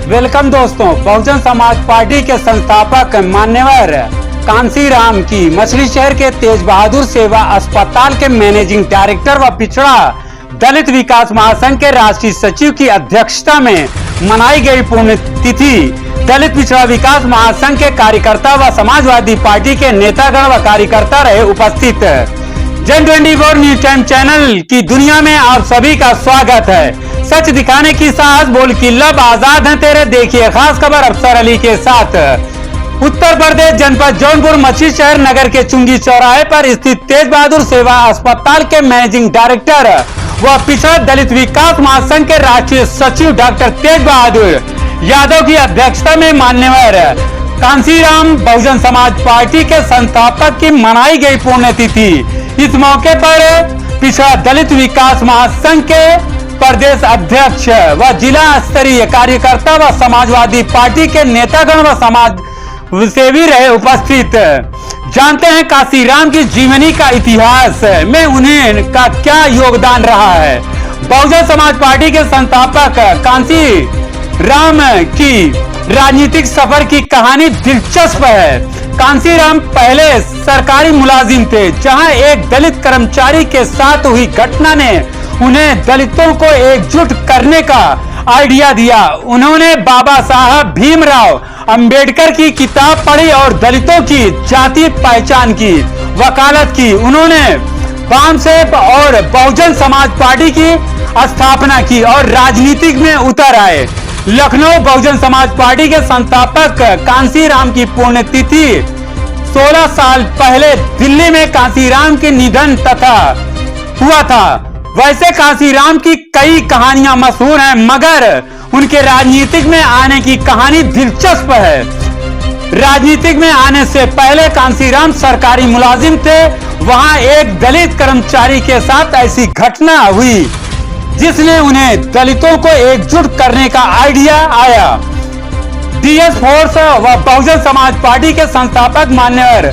Welcome दोस्तों। Bahujan Samaj party के संस्थापक मान्यवर कांसीराम की मछली शहर के तेज बहादुर सेवा अस्पताल के मैनेजिंग डायरेक्टर व पिछड़ा दलित विकास महासंघ के राष्ट्रीय सचिव की अध्यक्षता में मनाई गई पुण्यतिथि दलित पिछड़ा विकास महासंघ के कार्यकर्ता व समाजवादी पार्टी के नेतागण व कार्यकर्ता रहे उपस्थित। जन 24 न्यूज टाइम चैनल की दुनिया में आप सभी का स्वागत है। सच दिखाने की साहस बोल की लब आजाद है तेरे, देखिए खास खबर अफसर अली के साथ। उत्तर प्रदेश जनपद जौनपुर मछली शहर नगर के चुंगी चौराहे पर स्थित तेज बहादुर सेवा अस्पताल के मैनेजिंग डायरेक्टर व पिछड़ा दलित विकास महासंघ के राष्ट्रीय सचिव डॉक्टर तेज बहादुर यादव की अध्यक्षता में मान्यवर कांसीराम बहुजन समाज पार्टी के संस्थापक की मनाई गई पुण्यतिथि। इस मौके पर पिछड़ा दलित विकास महासंघ के प्रदेश अध्यक्ष व जिला स्तरीय कार्यकर्ता व समाजवादी पार्टी के नेतागण व समाज सेवी रहे उपस्थित। जानते हैं कांसीराम की जीवनी का इतिहास में उन्हें का क्या योगदान रहा है। बहुजन समाज पार्टी के संस्थापक कांसीराम की राजनीतिक सफर की कहानी दिलचस्प है। कांसीराम पहले सरकारी मुलाजिम थे, जहां एक दलित कर्मचारी के साथ हुई घटना ने उन्हें दलितों को एकजुट करने का आइडिया दिया। उन्होंने बाबा साहब भीमराव अंबेडकर की किताब पढ़ी और दलितों की जातीय पहचान की वकालत की। उन्होंने वामसेप और बहुजन समाज पार्टी की स्थापना की और राजनीति में उतर आए। लखनऊ बहुजन समाज पार्टी के संस्थापक कांसीराम की पुण्यतिथि 16 साल पहले दिल्ली में कांसीराम के निधन तथा हुआ था। वैसे कांसीराम की कई कहानियां मशहूर हैं, मगर उनके राजनीतिक में आने की कहानी दिलचस्प है। राजनीतिक में आने से पहले कांसीराम सरकारी मुलाजिम थे। वहां एक दलित कर्मचारी के साथ ऐसी घटना हुई जिसने उन्हें दलितों को एकजुट करने का आइडिया आया। डीएस फोर्स व बहुजन समाज पार्टी के संस्थापक मान्यवर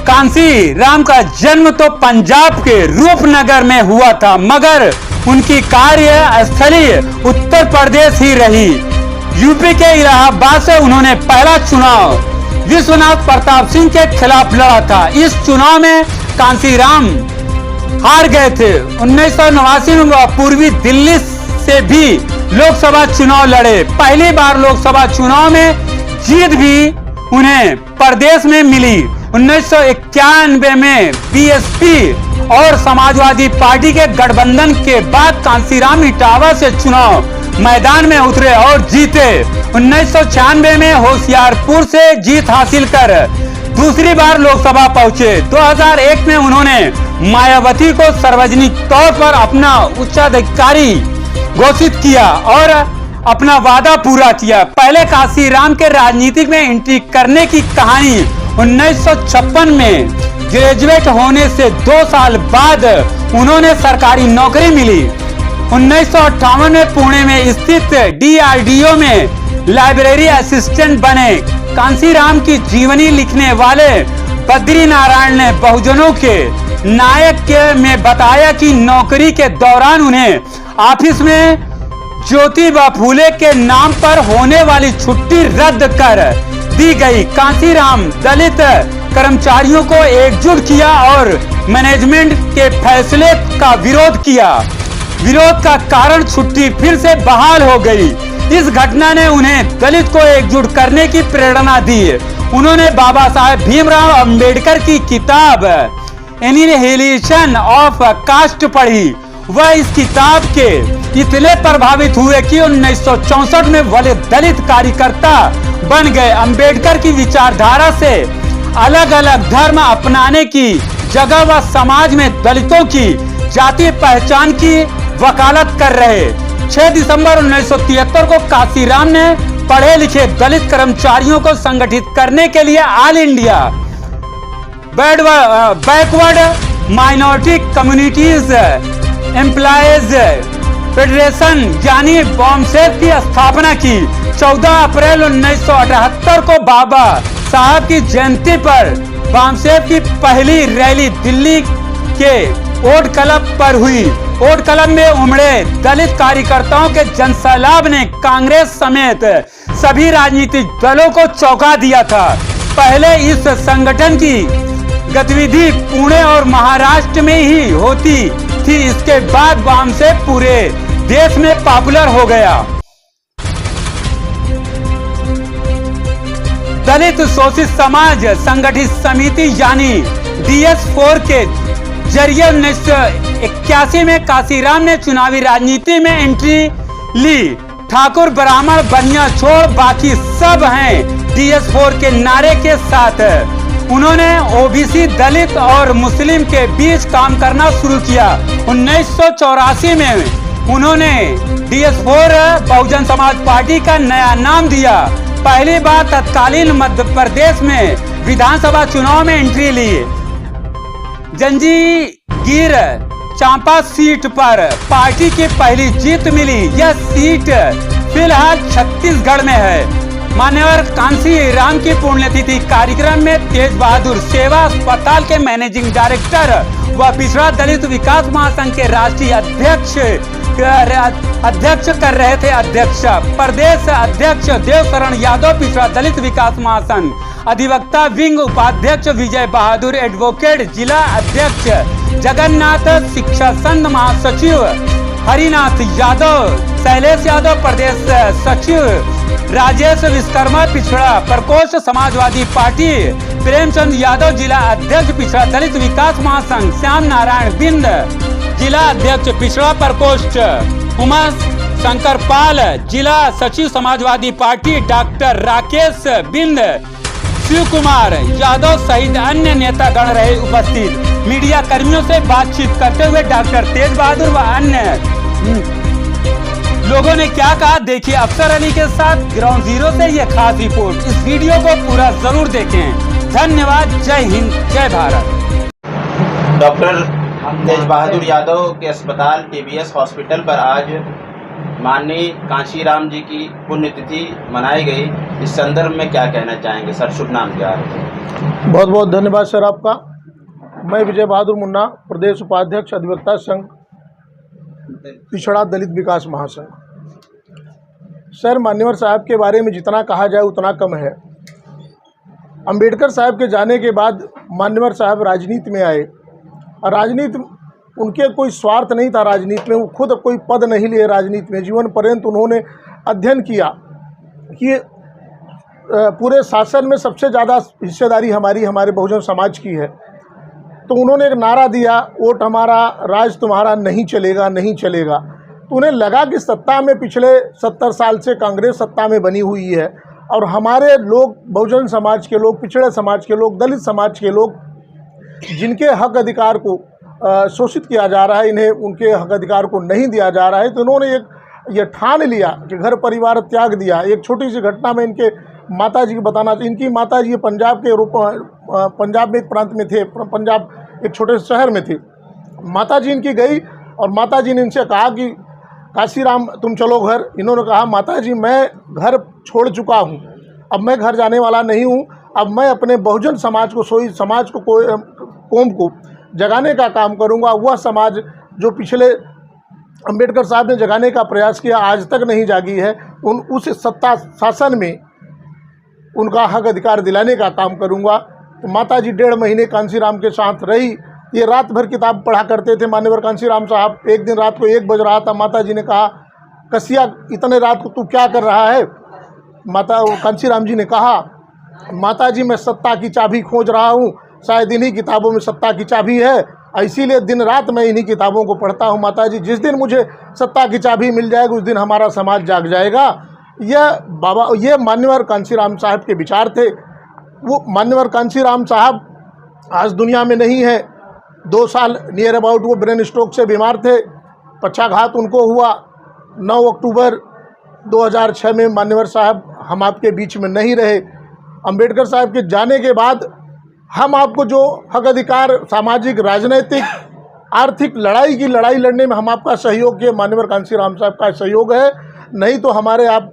कांसीराम का जन्म तो पंजाब के रूपनगर में हुआ था, मगर उनकी कार्यस्थली उत्तर प्रदेश ही रही। यूपी के इलाहाबाद से उन्होंने पहला चुनाव विश्वनाथ प्रताप सिंह के खिलाफ लड़ा था। इस चुनाव में कांसीराम हार गए थे। 1989 में पूर्वी दिल्ली से भी लोकसभा चुनाव लड़े। पहली बार लोकसभा चुनाव में जीत भी उन्हें प्रदेश में मिली। 1991 में बीएसपी और समाजवादी पार्टी के गठबंधन के बाद कांसीराम इटावा से चुनाव मैदान में उतरे और जीते। 1996 में होशियारपुर से जीत हासिल कर दूसरी बार लोकसभा पहुंचे। 2001 में उन्होंने मायावती को सार्वजनिक तौर पर अपना उच्चाधिकारी घोषित किया और अपना वादा पूरा किया। पहले कांसीराम के राजनीतिक में एंट्री करने की कहानी 1956 में ग्रेजुएट होने से 2 साल बाद उन्होंने सरकारी नौकरी मिली। 1958 में पुणे में स्थित डीआरडीओ में लाइब्रेरी असिस्टेंट बने। कांसीराम की जीवनी लिखने वाले बद्री नारायण ने बहुजनों के नायक में बताया कि नौकरी के दौरान उन्हें ऑफिस में ज्योतिबा फूले के नाम पर होने वाली छुट्टी रद्द कर दी गई। कांसीराम दलित कर्मचारियों को एकजुट किया और मैनेजमेंट के फैसले का विरोध किया। विरोध का कारण छुट्टी फिर से बहाल हो गई। इस घटना ने उन्हें दलित को एकजुट करने की प्रेरणा दी। उन्होंने बाबा साहब भीमराव अंबेडकर की किताब एनिहिलेशन ऑफ कास्ट पढ़ी। वह इस किताब के इतने प्रभावित हुए कि 1964 में वह दलित कार्यकर्ता बन गए। अंबेडकर की विचारधारा से अलग अलग धर्म अपनाने की जगह वह समाज में दलितों की जातीय पहचान की वकालत कर रहे। 6 दिसंबर 1973 को कांसीराम ने पढ़े लिखे दलित कर्मचारियों को संगठित करने के लिए all India backward minority communities employees federation यानी वामसेप की स्थापना की। 14 अप्रैल 1978 को बाबा साहब की जयंती पर वामसेप की पहली रैली दिल्ली के ओट क्लब पर हुई। ओट क्लब में उमड़े दलित कार्यकर्ताओं के जनसैलाब ने कांग्रेस समेत सभी राजनीतिक दलों को चौंका दिया था। पहले इस संगठन की गतिविधि पुणे और महाराष्ट्र में ही होती थी, इसके बाद वाम से पूरे देश में पॉपुलर हो गया। दलित शोषित समाज संगठित समिति यानी DS4 के जरिए 1981 में काशीराम ने चुनावी राजनीति में एंट्री ली। ठाकुर ब्राह्मण बनिया छोड़ बाकी सब हैं DS4 के नारे के साथ उन्होंने OBC दलित और मुस्लिम के बीच काम करना शुरू किया। 1984 में उन्होंने DS4 बहुजन समाज पार्टी का नया नाम दिया। पहली बार तत्कालीन मध्य प्रदेश में विधानसभा चुनाव में एंट्री ली। जंजीगीर चांपा सीट पर पार्टी की पहली जीत मिली। यह सीट फिलहाल छत्तीसगढ़ में है। मान्यवर कांसी राम की पुण्यतिथि कार्यक्रम में तेज बहादुर सेवा अस्पताल के मैनेजिंग डायरेक्टर व पिछड़ा दलित विकास महासंघ के राष्ट्रीय अध्यक्ष कर रहे थे। प्रदेश अध्यक्ष देवशरण यादव पिछड़ा दलित विकास महासंघ, अधिवक्ता विंग उपाध्यक्ष विजय बहादुर एडवोकेट, जिला अध्यक्ष जगन्नाथ शिक्षा संघ महासचिव हरिनाथ यादव, शैलेश यादव प्रदेश सचिव, राजेश विश्वकर्मा पिछड़ा प्रकोष्ठ समाजवादी पार्टी, प्रेमचंद यादव जिला अध्यक्ष पिछड़ा दलित विकास महासंघ, श्याम नारायण बिंद जिला अध्यक्ष पिछड़ा प्रकोष्ठ, उमा शंकर पाल जिला सचिव समाजवादी पार्टी, डॉक्टर राकेश बिंद, शिव कुमार यादव सहित अन्य नेतागण रहे उपस्थित। मीडिया कर्मियों से बातचीत करते हुए डॉक्टर तेज बहादुर व अन्य लोगों ने क्या कहा, देखिए अफसर अली के साथ ग्राउंड जीरो से यह खास रिपोर्ट। इस वीडियो को पूरा जरूर देखें। धन्यवाद। जय हिंद, जय भारत। डॉक्टर तेज बहादुर यादव के अस्पताल TBS हॉस्पिटल पर आज माननीय कांशीराम जी की पुण्यतिथि मनाई गई। इस संदर्भ में क्या कहना चाहेंगे सर? शुभ नाम क्या है? बहुत बहुत धन्यवाद सर आपका। मैं विजय बहादुर मुन्ना, प्रदेश उपाध्यक्ष अधिवक्ता संघ पिछड़ा दलित विकास महासंघ। सर, मान्यवर साहब के बारे में जितना कहा जाए उतना कम है। अंबेडकर साहब के जाने के बाद मान्यवर साहब राजनीति में आए और राजनीति उनके कोई स्वार्थ नहीं था। राजनीति में वो खुद कोई पद नहीं लिए। राजनीति में जीवन पर्यंत उन्होंने अध्ययन किया कि पूरे शासन में सबसे ज़्यादा हिस्सेदारी हमारे बहुजन समाज की है। तो उन्होंने एक नारा दिया, वोट हमारा राज तुम्हारा नहीं चलेगा, नहीं चलेगा। तो उन्हें लगा कि सत्ता में पिछले 70 साल से कांग्रेस सत्ता में बनी हुई है और हमारे लोग, बहुजन समाज के लोग, पिछड़े समाज के लोग, दलित समाज के लोग, जिनके हक अधिकार को शोषित किया जा रहा है, इन्हें उनके हक अधिकार को नहीं दिया जा रहा है। तो उन्होंने ये ठान लिया कि घर परिवार त्याग दिया। एक छोटी सी घटना में इनके माताजी को बताना, इनकी माताजी पंजाब में एक प्रांत में थे, पंजाब एक छोटे से शहर में थे। माताजी इनकी गई और माताजी ने इनसे कहा कि काशीराम तुम चलो घर। इन्होंने कहा माताजी मैं घर छोड़ चुका हूँ, अब मैं घर जाने वाला नहीं हूँ। अब मैं अपने बहुजन समाज को, सोई समाज को, कौम को जगाने का काम करूँगा। वह समाज जो पिछले अंबेडकर साहब ने जगाने का प्रयास किया आज तक नहीं जागी है, उस सत्ता शासन में उनका हक अधिकार दिलाने का काम करूँगा। तो माताजी 1.5 महीने कांशीराम के साथ रही। ये रात भर किताब पढ़ा करते थे मान्यवर कांशीराम साहब। एक दिन रात को 1 बज रहा था, माताजी ने कहा कसिया इतने रात को तू क्या कर रहा है? कांशीराम जी ने कहा माताजी मैं सत्ता की चाबी खोज रहा हूँ, शायद इन्हीं किताबों में सत्ता की चाबी है, इसीलिए दिन रात मैं इन्हीं किताबों को पढ़ता हूँ। माताजी जिस दिन मुझे सत्ता की चाबी मिल जाएगी उस दिन हमारा समाज जाग जाएगा। ये मान्यवर कांशीराम साहब के विचार थे। वो मान्यवर कांशीराम साहब आज दुनिया में नहीं है। 2 साल नियर अबाउट वो ब्रेन स्ट्रोक से बीमार थे। पक्षाघात उनको हुआ। 9 अक्टूबर 2006 में मान्यवर साहब हम आपके बीच में नहीं रहे। अंबेडकर साहब के जाने के बाद हम आपको जो हक अधिकार, सामाजिक, राजनीतिक, आर्थिक लड़ाई लड़ने में हम आपका सहयोग किए, मान्यवर कांशीराम साहब का सहयोग है। नहीं तो हमारे आप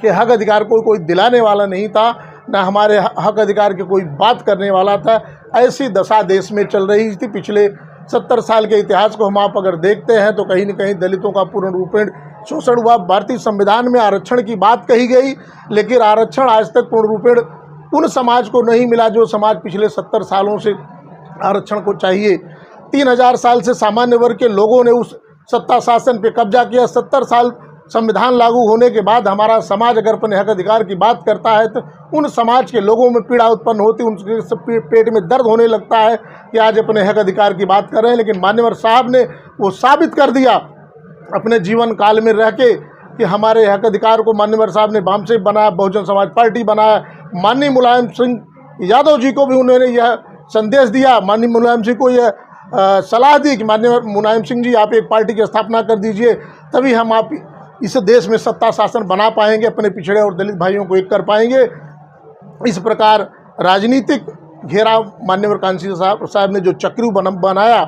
के हक अधिकार को कोई दिलाने वाला नहीं था, ना हमारे हक अधिकार की कोई बात करने वाला था। ऐसी दशा देश में चल रही थी पिछले 70 साल के इतिहास को हम आप अगर देखते हैं तो कहीं न कहीं दलितों का पूर्ण रूपेण शोषण हुआ। भारतीय संविधान में आरक्षण की बात कही गई, लेकिन आरक्षण आज तक पूर्ण रूपेण उन समाज को नहीं मिला जो समाज पिछले 70 सालों से आरक्षण को चाहिए। 3000 साल से सामान्य वर्ग के लोगों ने उस सत्ता शासन पे कब्जा किया। 70 साल संविधान लागू होने के बाद हमारा समाज अगर अपने हक अधिकार की बात करता है तो उन समाज के लोगों में पीड़ा उत्पन्न होती, उनके पेट में दर्द होने लगता है कि आज अपने हक अधिकार की बात कर रहे हैं। लेकिन मान्यवर साहब ने वो साबित कर दिया अपने जीवन काल में रह के कि हमारे हक अधिकार को मान्यवर साहब ने बामसेफ बनाया, बहुजन समाज पार्टी बनाया। माननीय मुलायम सिंह यादव जी को भी उन्होंने यह संदेश दिया, माननीय मुलायम सिंह को यह सलाह दी कि माननीय मुलायम सिंह जी आप एक पार्टी की स्थापना कर दीजिए, तभी हम आप इस देश में सत्ता शासन बना पाएंगे, अपने पिछड़े और दलित भाइयों को एक कर पाएंगे। इस प्रकार राजनीतिक घेराव मान्यवर कांसी साहब ने जो चक्रव्यूह बनाया,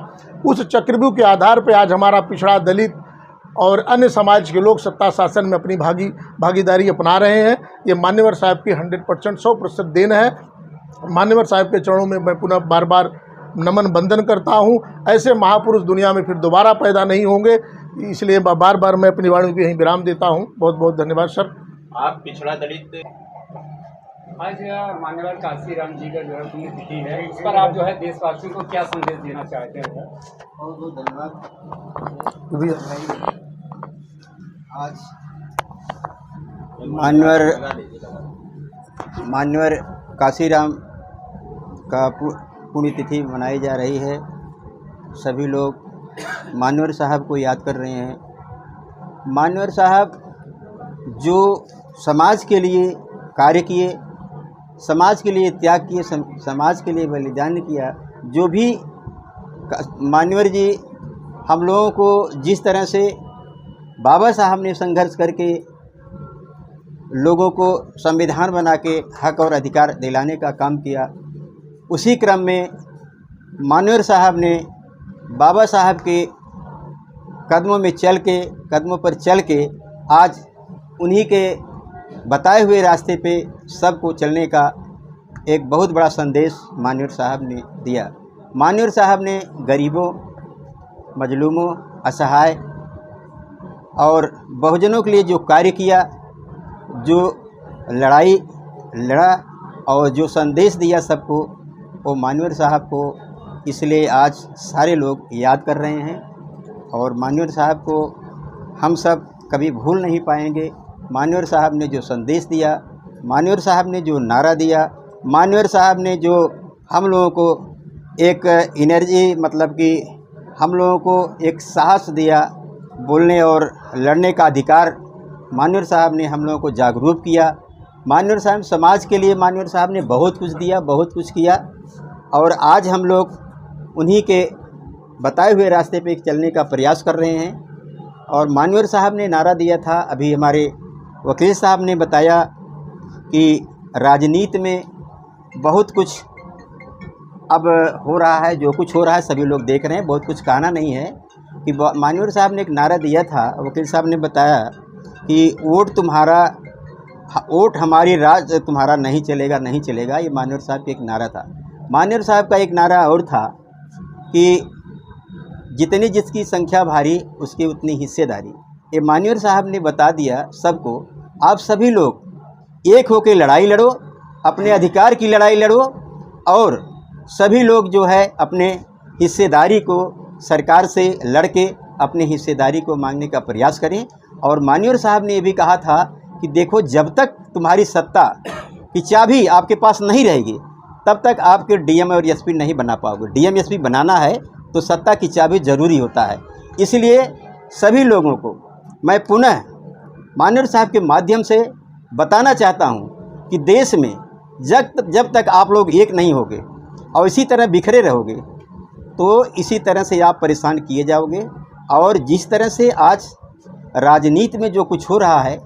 उस चक्रव्यूह के आधार पर आज हमारा पिछड़ा, दलित और अन्य समाज के लोग सत्ता शासन में अपनी भागीदारी अपना रहे हैं। ये मान्यवर साहब की 100% 100% देन है। मान्यवर साहब के चरणों में मैं पुनः बार बार नमन बंदन करता हूँ। ऐसे महापुरुष दुनिया में फिर दोबारा पैदा नहीं होंगे, इसलिए बार बार मैं अपनी वाणी को यहीं विराम देता हूँ। बहुत बहुत धन्यवाद सर। आप पिछड़ा दलित, आज मान्यवर कांसीराम जी का जो है पुण्यतिथि है, इस पर आप जो है देशवासियों को क्या संदेश देना चाहते हैं? बहुत बहुत धन्यवाद। आज मान्यवर कांसीराम का पुण्यतिथि मनाई जा रही है। सभी लोग मान्यवर साहब को याद कर रहे हैं। मान्यवर साहब जो समाज के लिए कार्य किए, समाज के लिए त्याग किए, समाज के लिए बलिदान किया, जो भी मान्यवर जी हम लोगों को जिस तरह से बाबा साहब ने संघर्ष करके लोगों को संविधान बना के हक और अधिकार दिलाने का काम किया, उसी क्रम में मान्यवर साहब ने बाबा साहब के कदमों पर चल के आज उन्हीं के बताए हुए रास्ते पे सबको चलने का एक बहुत बड़ा संदेश मान्यवर साहब ने दिया। मान्यवर साहब ने गरीबों, मजलूमों, असहाय और बहुजनों के लिए जो कार्य किया, जो लड़ाई लड़ा और जो संदेश दिया सबको, वो मान्यवर साहब को इसलिए आज सारे लोग याद कर रहे हैं। और मान्यवर साहब को हम सब कभी भूल नहीं पाएंगे। मान्यवर साहब ने जो संदेश दिया, मान्यवर साहब ने जो नारा दिया, मान्यवर साहब ने जो हम लोगों को एक एनर्जी, मतलब कि हम लोगों को एक साहस दिया, बोलने और लड़ने का अधिकार, मान्यवर साहब ने हम लोगों को जागरूक किया। मान्यवर साहब समाज के लिए मान्यवर साहब ने बहुत कुछ दिया, बहुत कुछ किया, और आज हम लोग उन्हीं के बताए हुए रास्ते पे चलने का प्रयास कर रहे हैं। और मान्यवर साहब ने नारा दिया था, अभी हमारे वकील साहब ने बताया कि राजनीति में बहुत कुछ अब हो रहा है, जो कुछ हो रहा है सभी लोग देख रहे हैं, बहुत कुछ कहना नहीं है। कि मान्यवर साहब ने एक नारा दिया था, वकील साहब ने बताया कि वोट हमारी, राज तुम्हारा नहीं चलेगा, नहीं चलेगा। ये मान्यवर साहब का एक नारा था। मान्यवर साहब का एक नारा और था कि जितनी जिसकी संख्या भारी उसकी उतनी हिस्सेदारी। ये मान्यवर साहब ने बता दिया सबको, आप सभी लोग एक होकर लड़ाई लड़ो, अपने अधिकार की लड़ाई लड़ो, और सभी लोग जो है अपने हिस्सेदारी को सरकार से लड़के अपने हिस्सेदारी को मांगने का प्रयास करें। और मान्यवर साहब ने ये भी कहा था कि देखो, जब तक तुम्हारी सत्ता की चाबी आपके पास नहीं रहेगी, तब तक आपके डीएम और एसपी नहीं बना पाओगे। डीएम एसपी बनाना है तो सत्ता की चाबी ज़रूरी होता है। इसलिए सभी लोगों को मैं पुनः मान्यवर साहब के माध्यम से बताना चाहता हूँ कि देश में जब तक आप लोग एक नहीं होगे और इसी तरह बिखरे रहोगे, तो इसी तरह से आप परेशान किए जाओगे। और जिस तरह से आज राजनीति में जो कुछ हो रहा है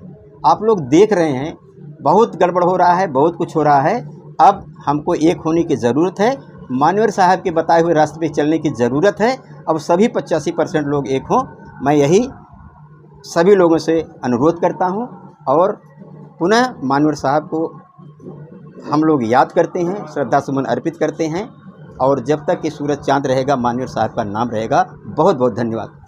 आप लोग देख रहे हैं, बहुत गड़बड़ हो रहा है, बहुत कुछ हो रहा है। अब हमको एक होने की ज़रूरत है, मान्यवर साहब के बताए हुए रास्ते पे चलने की ज़रूरत है। अब सभी 85% लोग एक हों, मैं यही सभी लोगों से अनुरोध करता हूं। और पुनः मान्यवर साहब को हम लोग याद करते हैं, श्रद्धा सुमन अर्पित करते हैं और जब तक कि सूरज चांद रहेगा माननीय साहब का नाम रहेगा। बहुत बहुत धन्यवाद।